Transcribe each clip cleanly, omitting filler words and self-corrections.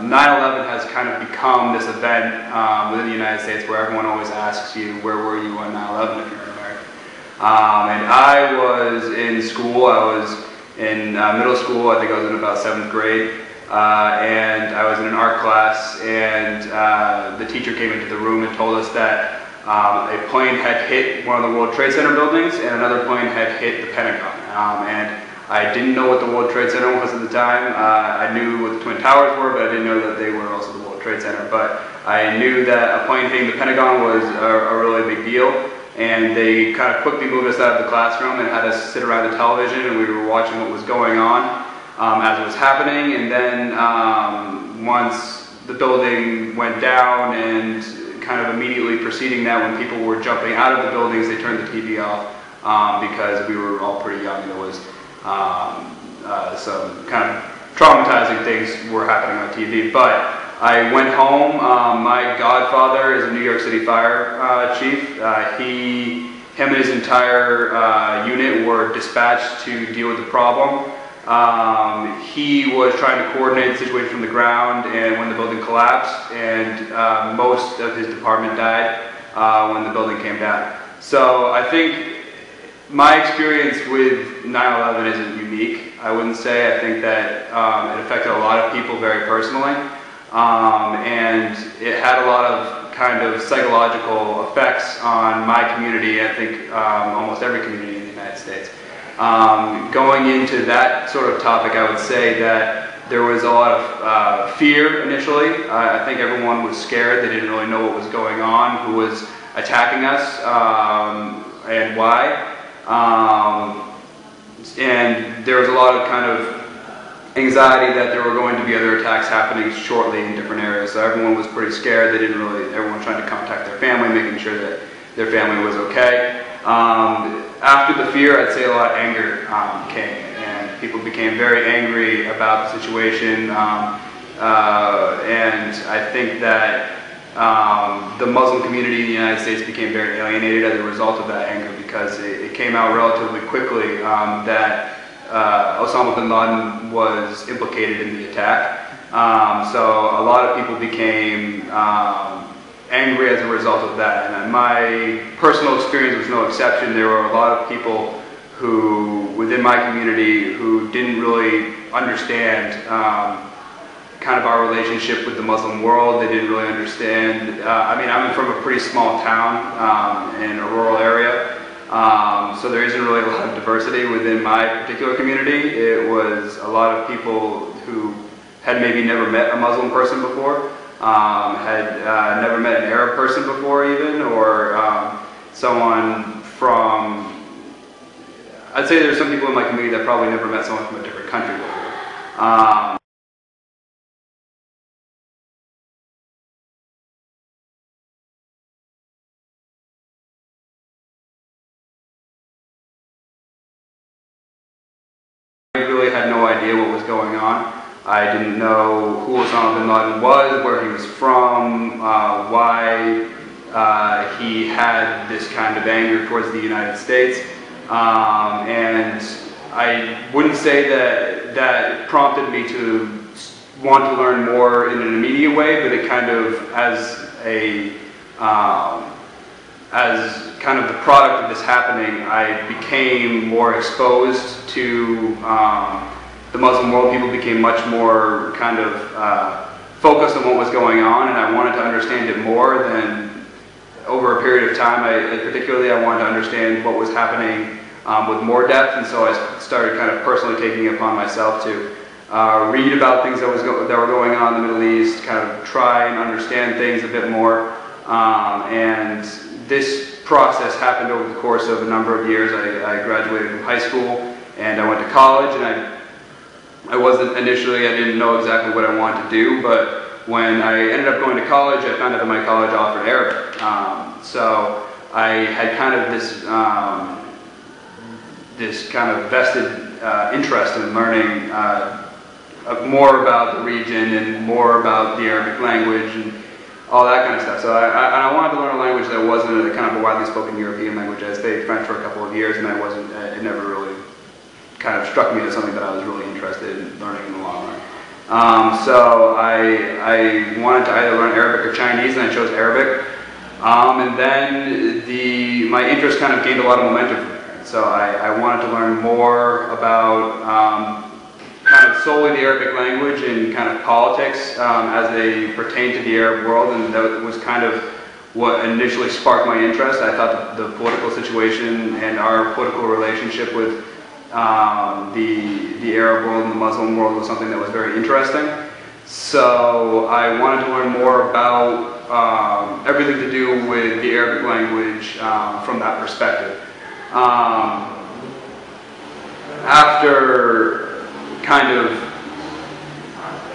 9/11 has kind of become this event within the United States where everyone always asks you, where were you on 9/11 if you're an American? And I was in school. I was in middle school. I think I was in about 7th grade. And I was in an art class, and the teacher came into the room and told us that a plane had hit one of the World Trade Center buildings and another plane had hit the Pentagon. And I didn't know what the World Trade Center was at the time. I knew what the Twin Towers were, but I didn't know that they were also the World Trade Center. But I knew that a plane hitting the Pentagon was a really big deal. And they kind of quickly moved us out of the classroom and had us sit around the television, and we were watching what was going on as it was happening. And then once the building went down, and kind of immediately preceding that, when people were jumping out of the buildings, they turned the TV off because we were all pretty young. There was some kind of traumatizing things were happening on TV. But I went home. My godfather is a New York City fire chief. Him and his entire unit were dispatched to deal with the problem. He was trying to coordinate the situation from the ground, and when the building collapsed, and most of his department died when the building came down. So I think my experience with 9/11 isn't unique, I wouldn't say. I think that it affected a lot of people very personally, and it had a lot of kind of psychological effects on my community. I think almost every community in the United States. Going into that sort of topic, I would say that there was a lot of fear initially. I think everyone was scared. They didn't really know what was going on, who was attacking us, and why. And there was a lot of kind of anxiety that there were going to be other attacks happening shortly in different areas. So everyone was pretty scared. Everyone was trying to contact their family, making sure that their family was okay. After the fear, I'd say a lot of anger came, and people became very angry about the situation. And I think that the Muslim community in the United States became very alienated as a result of that anger, because it came out relatively quickly that Osama bin Laden was implicated in the attack. So a lot of people became angry as a result of that, and my personal experience was no exception. There were a lot of people who, within my community, who didn't really understand kind of our relationship with the Muslim world. They didn't really understand. I mean, I'm from a pretty small town in a rural area, so there isn't really a lot of diversity within my particular community. It was a lot of people who had maybe never met a Muslim person before, had never met an Arab person before even, or someone from, I'd say there's some people in my community that probably never met someone from a different country before. I really had no idea what was going on. I didn't know who Osama bin Laden was, where he was from, why he had this kind of anger towards the United States. And I wouldn't say that that prompted me to want to learn more in an immediate way, but it kind of, as kind of the product of this happening, I became more exposed to the Muslim world. People became much more kind of focused on what was going on, and I wanted to understand it more. Than over a period of time, particularly I wanted to understand what was happening with more depth, and so I started kind of personally taking it upon myself to read about things that were going on in the Middle East, kind of try and understand things a bit more. And this process happened over the course of a number of years. I graduated from high school, and I went to college, and I didn't know exactly what I wanted to do, but when I ended up going to college, I found out that my college offered Arabic. So I had kind of this kind of vested interest in learning more about the region and more about the Arabic language and all that kind of stuff. So I wanted to learn a language that wasn't a kind of a widely spoken European language. I stayed French for a couple of years, and it never really kind of struck me as something that I was really interested in learning in the long run. So I wanted to either learn Arabic or Chinese, and I chose Arabic. And then my interest kind of gained a lot of momentum from there. So I wanted to learn more about kind of solely the Arabic language and kind of politics as they pertain to the Arab world, and that was kind of what initially sparked my interest. I thought the political situation and our political relationship with the Arab world and the Muslim world was something that was very interesting. So I wanted to learn more about everything to do with the Arabic language from that perspective. After kind of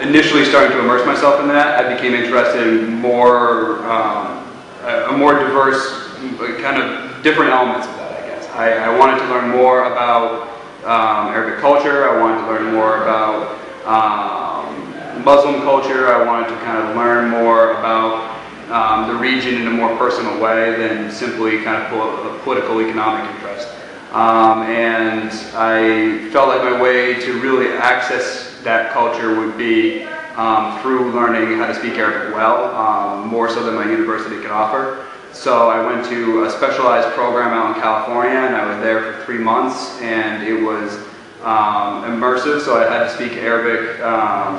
initially starting to immerse myself in that, I became interested in a more diverse, kind of different elements of that, I guess. I wanted to learn more about Arabic culture. I wanted to learn more about Muslim culture. I wanted to kind of learn more about the region in a more personal way than simply kind of a political economic interest. And I felt like my way to really access that culture would be through learning how to speak Arabic well, more so than my university could offer. So I went to a specialized program out in California, and I was there for 3 months, and it was immersive, so I had to speak Arabic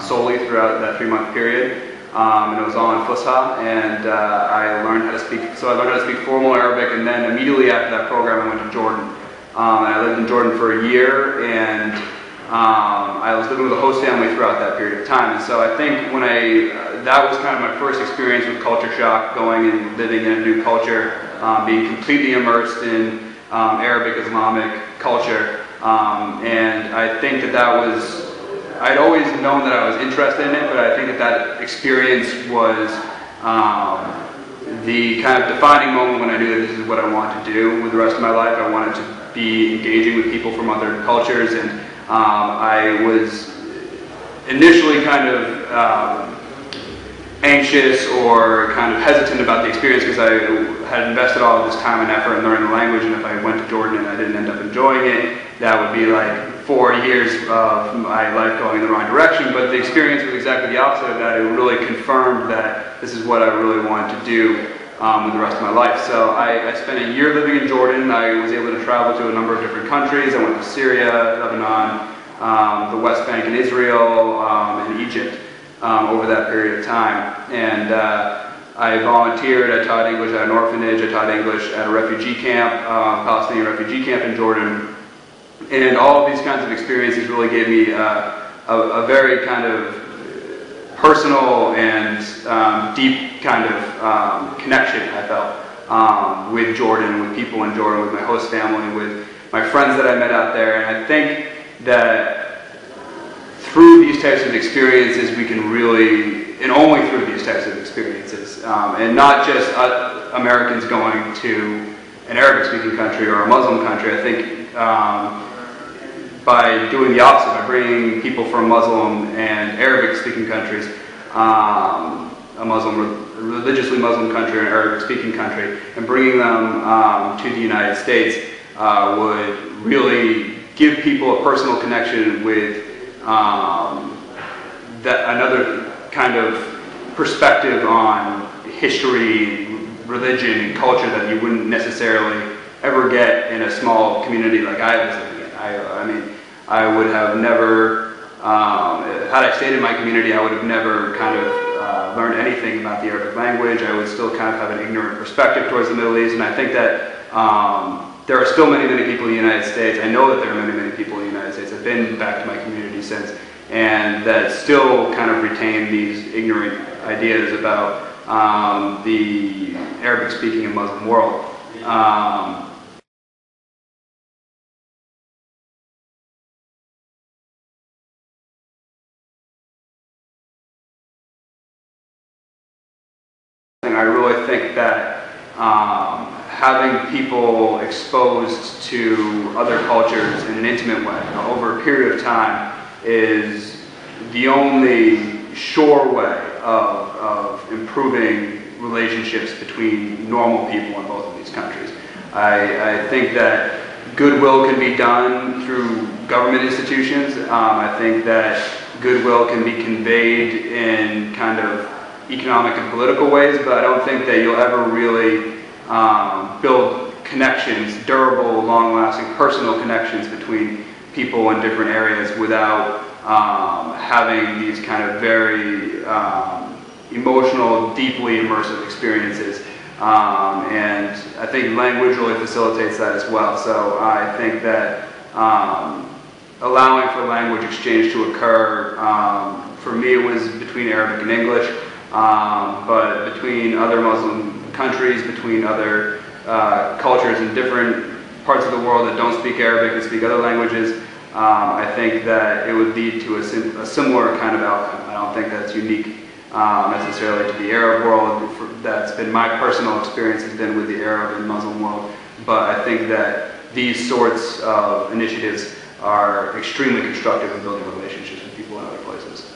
solely throughout that 3-month period. And it was all in Fusha, and I learned how to speak. So I learned how to speak formal Arabic, and then immediately after that program, I went to Jordan. And I lived in Jordan for a year, and I was living with a host family throughout that period of time. And so I think that was kind of my first experience with culture shock, going and living in a new culture, being completely immersed in Arabic Islamic culture. And I think that was, I'd always known that I was interested in it, but I think that experience was the kind of defining moment when I knew that this is what I wanted to do with the rest of my life. I wanted to be engaging with people from other cultures, and I was initially kind of anxious or kind of hesitant about the experience because I had invested all of this time and effort in learning the language, and if I went to Jordan and I didn't end up enjoying it, that would be like 4 years of my life going in the wrong direction. But the experience was exactly the opposite of that. It really confirmed that this is what I really wanted to do with the rest of my life. So I spent a year living in Jordan. I was able to travel to a number of different countries. I went to Syria, Lebanon, the West Bank and Israel, and Egypt over that period of time. And I volunteered. I taught English at an orphanage. I taught English at a refugee camp, Palestinian refugee camp in Jordan. And all of these kinds of experiences really gave me a very kind of personal and deep kind of connection, I felt, with Jordan, with people in Jordan, with my host family, with my friends that I met out there. And I think that through these types of experiences, we can really, and only through these types of experiences, and not just Americans going to an Arabic-speaking country or a Muslim country, I think by doing the opposite, by bringing people from Muslim and Arabic-speaking countries, a religiously Muslim country or an Arabic-speaking country, and bringing them to the United States would really give people a personal connection with another kind of perspective on history, religion, and culture that you wouldn't necessarily ever get in a small community like I was living in. I mean, I would have never, had I stayed in my community, I would have never kind of learned anything about the Arabic language. I would still kind of have an ignorant perspective towards the Middle East, and I think that there are still many, many people in the United States. I know that there are many, many people in the United States. I've been back to my community since, and that still kind of retain these ignorant ideas about the Arabic-speaking and Muslim world. I really think that having people exposed to other cultures in an intimate way over a period of time is the only sure way of improving relationships between normal people in both of these countries. I think that goodwill can be done through government institutions. I think that goodwill can be conveyed in kind of economic and political ways, but I don't think that you'll ever really build connections, durable, long-lasting, personal connections between people in different areas without having these kind of very emotional, deeply immersive experiences. And I think language really facilitates that as well. So I think that allowing for language exchange to occur, for me it was between Arabic and English, but between other Muslim countries, between other cultures in different parts of the world that don't speak Arabic and speak other languages, I think that it would lead to a similar kind of outcome. I don't think that's unique necessarily to the Arab world. That's been my personal experience, has been with the Arab and Muslim world, but I think that these sorts of initiatives are extremely constructive in building relationships with people in other places.